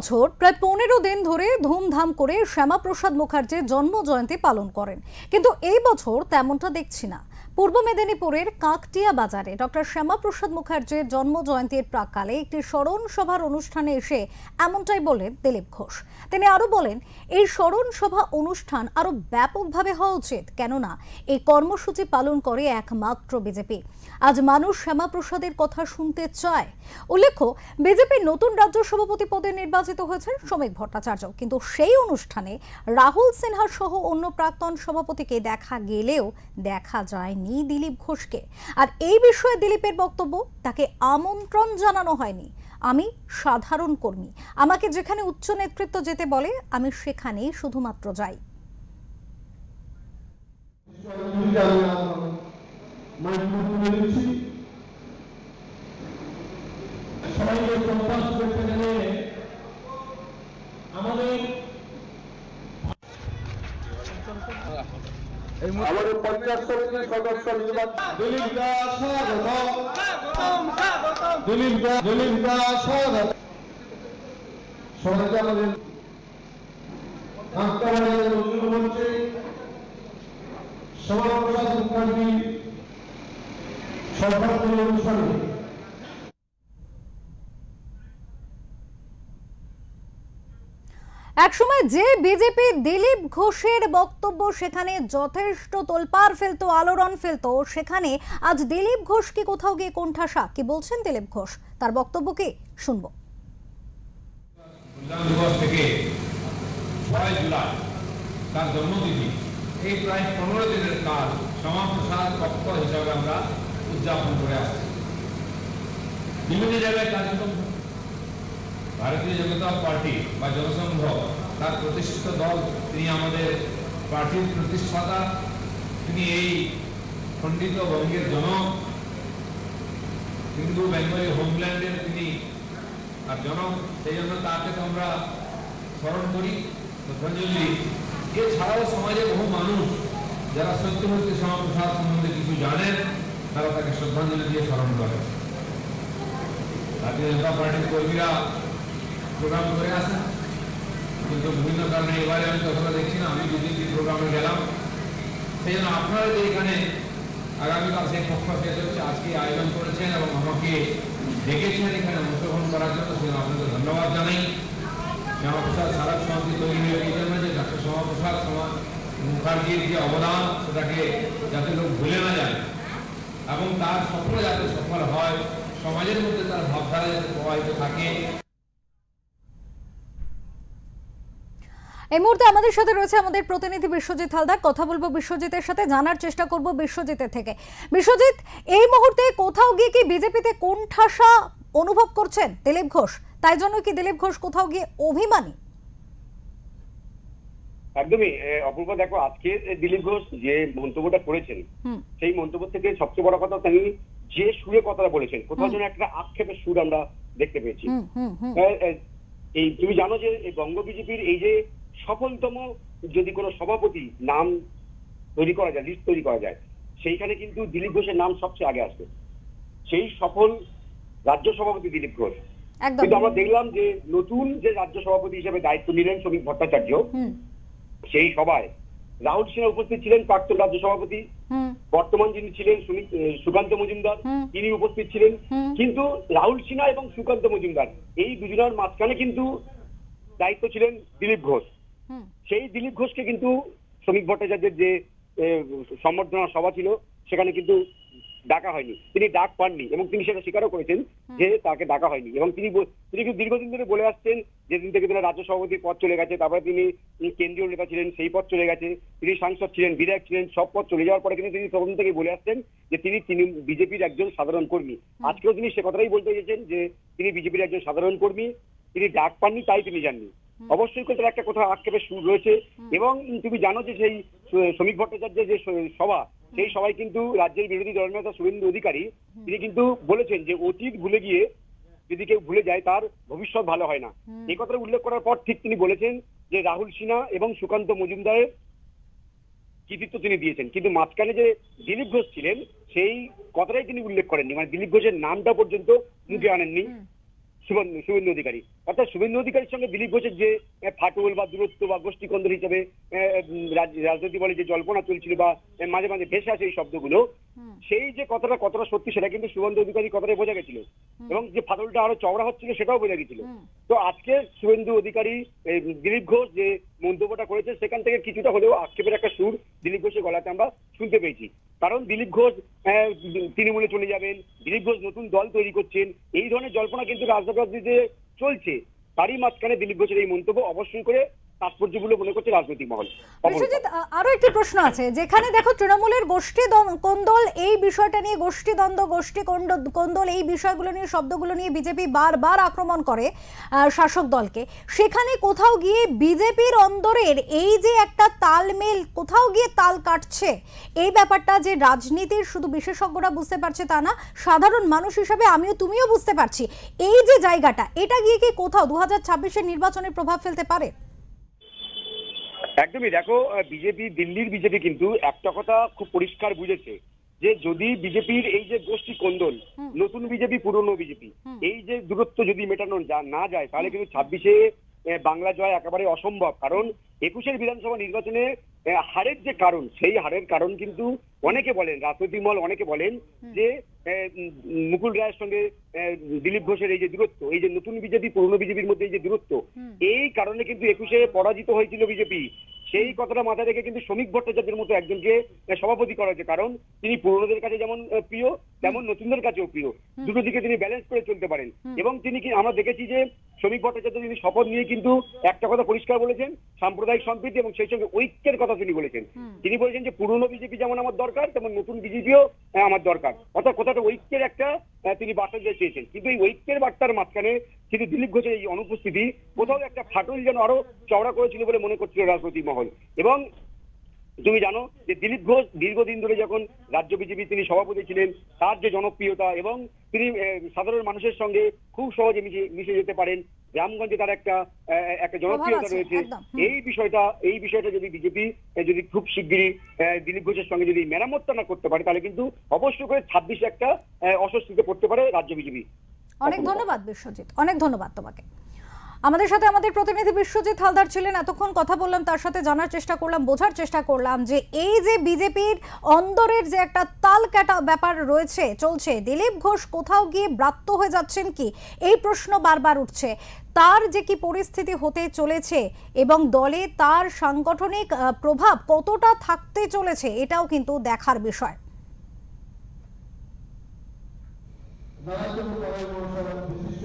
বছর প্রায় 15 দিন ধরে ধুমধাম করে শ্যামাপ্রসাদ মুখার্জির জন্ম জয়ন্তী পালন করেন, কিন্তু এই বছর তেমনটা দেখছি না। পূর্ব মেদিনীপুরের কাকটিয়া বাজারে ডক্টর শ্যামাপ্রসাদ মুখার্জির জন্ম জয়ন্তীর প্রাক্কালে একটি স্মরণ সভার অনুষ্ঠানে এসে এমনটাই বলেন দিলীপ ঘোষ। তিনি আরো বলেন, এই স্মরণ সভা অনুষ্ঠান আরো ব্যাপকভাবে হওয়া উচিত, কেননা এই কর্মসূচি পালন করে একমাত্র বিজেপি। আজ মানুষ শ্যামাপ্রসাদের কথা শুনতে চায়। উল্লেখ্য, বিজেপির নতুন রাজ্য সভাপতি পদে নির্বাচিত হয়েছেন শ্রমিক ভট্টাচার্য, কিন্তু সেই অনুষ্ঠানে রাহুল সিনহা সহ অন্য প্রাক্তন সভাপতিকে দেখা গেলেও দেখা যায়নি দিলীপ ঘোষকে। আর এই বিষয়ে দিলীপের বক্তব্য, তাকে আমন্ত্রণ জানানো হয়নি। আমি সাধারণ কর্মী, আমাকে যেখানে উচ্চ নেতৃত্ব যেতে বলে আমি সেখানেই শুধুমাত্র যাই। আমাদের 50 সদস্য দিলীপ দাস সবাইকে আমাদের মুখ্যমন্ত্রী শ্যামাপ্রসাদ মুখার্জি সভাপতি অনুষ্ঠানে একসময় যে বিজেপি দিলীপ ঘোষের বক্তব্য সেখানে যথেষ্ট তোলপাড় ফেলতো, আলোড়ন ফেলতো, সেখানে আজ দিলীপ ঘোষ কি কোথাও গিয়ে কোণঠাসা? কি বলছেন দিলীপ ঘোষ, তার বক্তব্য কি শুনবো। দিবস থেকে 6 জুলাই তার জন্মদিনে এই প্রায় 15 দিনের কাল শ্যামাপ্রসাদ পক্ষ হিসাবে আমরা উদযাপন করে আসছি। বিভিন্ন জায়গায় কার্যক্রম, ভারতীয় জনতা পার্টি বা জনসংঘ তার প্রতিষ্ঠিত দল, তিনি আমাদের পার্টির প্রতিষ্ঠাতা, তিনি এই খণ্ডিত বঙ্গের জনক, হিন্দু বেঙ্গলি হোমল্যান্ডের তিনি আর জনক, সেই জন্য তাকে তো আমরা স্মরণ করি শ্রদ্ধাঞ্জলি। এছাড়াও সমাজে বহু মানুষ যারা সত্যমূর্তি শ্যামাপ্রসাদ সম্বন্ধে কিছু জানেন, তারা তাকে শ্রদ্ধাঞ্জলি দিয়ে স্মরণ করে। ভারতীয় জনতা পার্টির কর্মীরা প্রোগ্রাম করে আসেন, কিন্তু বিভিন্ন কারণে এবারে আমি ততটা দেখছি না। আমি দুদিন প্রোগ্রামে গেলাম, সেই জন্য আপনারা যে এখানে আগামীকাল সেই পক্ষ শেষ হচ্ছে, আজকে আয়োজন করেছেন এবং আমাকে ডেকেছেন এখানে অংশগ্রহণ করার জন্য, সেজন্য আপনাদের ধন্যবাদ জানাই। শ্যামাপ্রসাদ স্মারক সমিতি তৈরি হয়ে এই জন্য যে ডক্টর শ্যামাপ্রসাদ মুখার্জির যে অবদান, সেটাকে যাতে লোক ভুলে না যায় এবং তার স্বপ্ন যাতে সফল হয়, সমাজের মধ্যে তার ভাবধারা যাতে প্রবাহিত থাকে। এই মুহূর্তে আমাদের সাথে রয়েছে আমাদের প্রতিনিধি বিশ্বজিৎ হালদার। কথা বলবো বিশ্বজিতের সাথে, জানার চেষ্টা করব বিশ্বজিতের থেকে। বিশ্বজিৎ, এই মুহূর্তে কোথাও গিয়ে কি বিজেপিতে কোণঠাসা অনুভব করছেন দিলীপ ঘোষ? তাই জন্য কি দিলীপ ঘোষ কোথাও গিয়ে অভিমানী? একদমই অপূর্ব, দেখো আজকে দিলীপ ঘোষ যে মন্তব্যটা করেছেন, সেই মন্তব্য থেকে সবচেয়ে বড় কথা তিনি যে সুরে কথাটা বলেছেন, কোথাও যেন একটা আক্ষেপের সুর আমরা দেখতে পেয়েছি। এই তুমি জানো যে এই বঙ্গ বিজেপির এই যে সফলতম যদি কোনো সভাপতি নাম তৈরি করা যায়, লিস্ট তৈরি করা যায়, সেইখানে কিন্তু দিলীপ ঘোষের নাম সবচেয়ে আগে আসবে। সেই সফল রাজ্য সভাপতি দিলীপ ঘোষ। কিন্তু আমরা দেখলাম যে নতুন যে রাজ্য সভাপতি হিসেবে দায়িত্ব নিলেন শ্রমিক ভট্টাচার্য, সেই সভায় রাহুল সিনহা উপস্থিত ছিলেন, প্রাক্তন রাজ্য সভাপতি, বর্তমান যিনি ছিলেন সুকান্ত মজুমদার, তিনি উপস্থিত ছিলেন। কিন্তু রাহুল সিনহা এবং সুকান্ত মজুমদার এই দুজনের মাঝখানে কিন্তু দায়িত্ব ছিলেন দিলীপ ঘোষ। সেই দিলীপ ঘোষকে কিন্তু শ্রমিক ভট্টাচার্যের যে সম্বর্ধনা সভা ছিল সেখানে কিন্তু ডাকা হয়নি, তিনি ডাক পাননি এবং তিনি সেটা স্বীকারও করেছেন যে তাকে ডাকা হয়নি। এবং তিনি কিন্তু দীর্ঘদিন ধরে বলে আসছেন, যেদিন থেকে তিনি রাজ্য সভাপতির পদ চলে গেছে, তারপরে তিনি কেন্দ্রীয় নেতা ছিলেন, সেই পদ চলে গেছে, তিনি সাংসদ ছিলেন, বিধায়ক ছিলেন, সব পদ চলে যাওয়ার পরে কিন্তু তিনি তখন থেকে বলে আসছেন যে তিনি বিজেপির একজন সাধারণ কর্মী। আজকেও তিনি সে কথাটাই বলতে চেয়েছেন যে তিনি বিজেপির একজন সাধারণ কর্মী, তিনি ডাক পাননি, তাই তিনি যাননি। অবশ্যই তার একটা কোথাও আক্ষেপের সুর রয়েছে। এবং তুমি জানো যে সেই শ্রমিক ভট্টাচার্যের যে সভা, সেই সভায় কিন্তু রাজ্যের বিরোধী দলনেতা শুভেন্দু অধিকারী তিনি কিন্তু বলেছেন যে অতীত ভুলে গিয়ে যদি কেউ ভুলে যায় তার ভবিষ্যৎ ভালো হয় না। এই কথাটা উল্লেখ করার পর ঠিক তিনি বলেছেন যে রাহুল সিনহা এবং সুকান্ত মজুমদারের কৃতিত্ব তিনি দিয়েছেন, কিন্তু মাঝখানে যে দিলীপ ঘোষ ছিলেন সেই কথাটাই তিনি উল্লেখ করেননি, মানে দিলীপ ঘোষের নামটা পর্যন্ত মুখে আনেননি শুভেন্দু অধিকারী। অর্থাৎ শুভেন্দু অধিকারীর সঙ্গে দিলীপ ঘোষের যে ফাটল বা দূরত্ব বা গোষ্ঠীকন্দল হিসেবে রাজনীতি বলে যে জল্পনা চলছিল বা মাঝে মাঝে ভেসে আসে এই শব্দগুলো, সেই যে কথাটা কতটা সত্যি সেটা কিন্তু শুভেন্দু অধিকারী কথাটাই বোঝা গেছিল, এবং যে ফাটলটা আরো চওড়া হচ্ছিল সেটাও বোঝা গেছিল। তো আজকে শুভেন্দু অধিকারী দিলীপ ঘোষ যে মন্তব্যটা করেছে সেখান থেকে কিছুটা হলেও আক্ষেপের একটা সুর দিলীপ ঘোষের গলাতে আমরা শুনতে পেয়েছি। কারণ দিলীপ ঘোষ তৃণমূলে চলে যাবেন, দিলীপ ঘোষ নতুন দল তৈরি করছেন, এই ধরনের জল্পনা কিন্তু রাজনীতিতে চলছে। তারই মাঝখানে দিলীপ ঘোষের এই মন্তব্য অবশ্যই করে তাৎপর্যগুলো মনে করছে রাজনৈতিক মহল। বিশ্বজিৎ, আরো একটি প্রশ্ন আছে, যেখানে দেখো তৃণমূলের গোষ্ঠী কোন্দল, এই বিষয়টা নিয়ে গোষ্ঠী দ্বন্দ্ব, গোষ্ঠী কোন্দল, এই বিষয়গুলো নিয়ে, শব্দগুলো নিয়ে বিজেপি বারবার আক্রমণ করে শাসক দলকে। সেখানে কোথাও গিয়ে বিজেপির অন্দরের এই যে একটা তালমেল, কোথাও গিয়ে তাল কাটছে, এই ব্যাপারটা যে রাজনীতির শুধু বিশেষজ্ঞরা বুঝতে পারছে তা না, সাধারণ মানুষ হিসাবে আমিও তুমিও বুঝতে পারছি, এই যে জায়গাটা, এটা গিয়ে কি কোথাও 2026-এর নির্বাচনের প্রভাব ফেলতে পারে? একদমই। দেখো, বিজেপি, দিল্লির বিজেপি কিন্তু একটা কথা খুব পরিষ্কার বুঝেছে যে যদি বিজেপির এই যে গোষ্ঠী কোন্দল, নতুন বিজেপি পুরনো বিজেপি, এই যে দূরত্ব যদি মেটানো না যায়, তাহলে কিন্তু 26-এ বাংলা জয় একেবারে অসম্ভব। কারণ 21-এর বিধানসভা নির্বাচনে হারের যে কারণ, সেই হারের কারণ কিন্তু অনেকে বলেন, রাজনৈতিক মহল অনেকে বলেন যে মুকুল রায়ের সঙ্গে দিলীপ ঘোষের এই যে দূরত্ব, এই যে নতুন বিজেপি পুরনো বিজেপির মধ্যে এই যে দূরত্ব, এই কারণে কিন্তু 21-এ পরাজিত হয়েছিল বিজেপি। সেই কথাটা মাথায় রেখে কিন্তু শ্রমিক ভট্টাচার্যের মতো একজনকে সভাপতি করা হয়েছে, কারণ তিনি পুরনোদের কাছে যেমন প্রিয় তেমন নতুনদের কাছেও প্রিয়, দুটো দিকে তিনি ব্যালেন্স করে চলতে পারেন। এবং তিনি কি আমরা দেখেছি যে শ্রমিক ভট্টাচার্য তিনি শপথ নিয়ে কিন্তু একটা কথা পরিষ্কার বলেছেন, সাম্প্রদায়িক সম্প্রীতি এবং সেই সঙ্গে ঐক্যের কথা তিনি বলেছেন। তিনি বলেছেন যে পুরনো বিজেপি যেমন আমার দরকার, তেমন নতুন বিজেপিও আমার দরকার, অর্থাৎ কথাটা ঐক্যের একটা তিনি বার্তা দিতে চেয়েছেন। কিন্তু এই ঐক্যের বার্তার মাঝখানে কিন্তু দিলীপ ঘোষের এই অনুপস্থিতি কোথাও একটা ফাটল যেন আরো চওড়া করেছিল বলে মনে করছিল রাজনৈতিক মহল। এবং তুমি জানো যে দিলীপ ঘোষ দীর্ঘদিন ধরে যখন রাজ্য বিজেপি তিনি সভাপতি ছিলেন, তার যে জনপ্রিয়তা এবং তিনি সাধারণ মানুষের সঙ্গে খুব সহজে মিশে যেতে পারেন, গ্রামগঞ্জে তার একটা জনপ্রিয়তা রয়েছে। এই বিষয়টা যদি বিজেপি যদি খুব শিগগিরই দিলীপ ঘোষের সঙ্গে যদি মেরামতটা না করতে পারে, তাহলে কিন্তু অবশ্যই করে 26-এ একটা অস্বস্তিতে পড়তে পারে রাজ্য বিজেপি। অনেক ধন্যবাদ বিশ্বজিৎ, অনেক ধন্যবাদ তোমাকে। আমাদের সাথে আমাদের প্রতিনিধি বিশ্বজিৎ হালদার ছিলেন, এতক্ষণ কথা বললাম তার সাথে, জানার চেষ্টা করলাম, বোঝার চেষ্টা করলাম যে এই যে বিজেপির অন্দরের যে একটা তাল কাটা ব্যাপার রয়েছে, চলছে, দিলীপ ঘোষ কোথাও গিয়ে ব্রাত্য হয়ে যাচ্ছেন কি, এই প্রশ্ন বারবার উঠছে। তার যে কি পরিস্থিতি হতে চলেছে এবং দলে তার সাংগঠনিক প্রভাব কতটা থাকতে চলেছে, এটাও কিন্তু দেখার বিষয়। বিশিষ্ট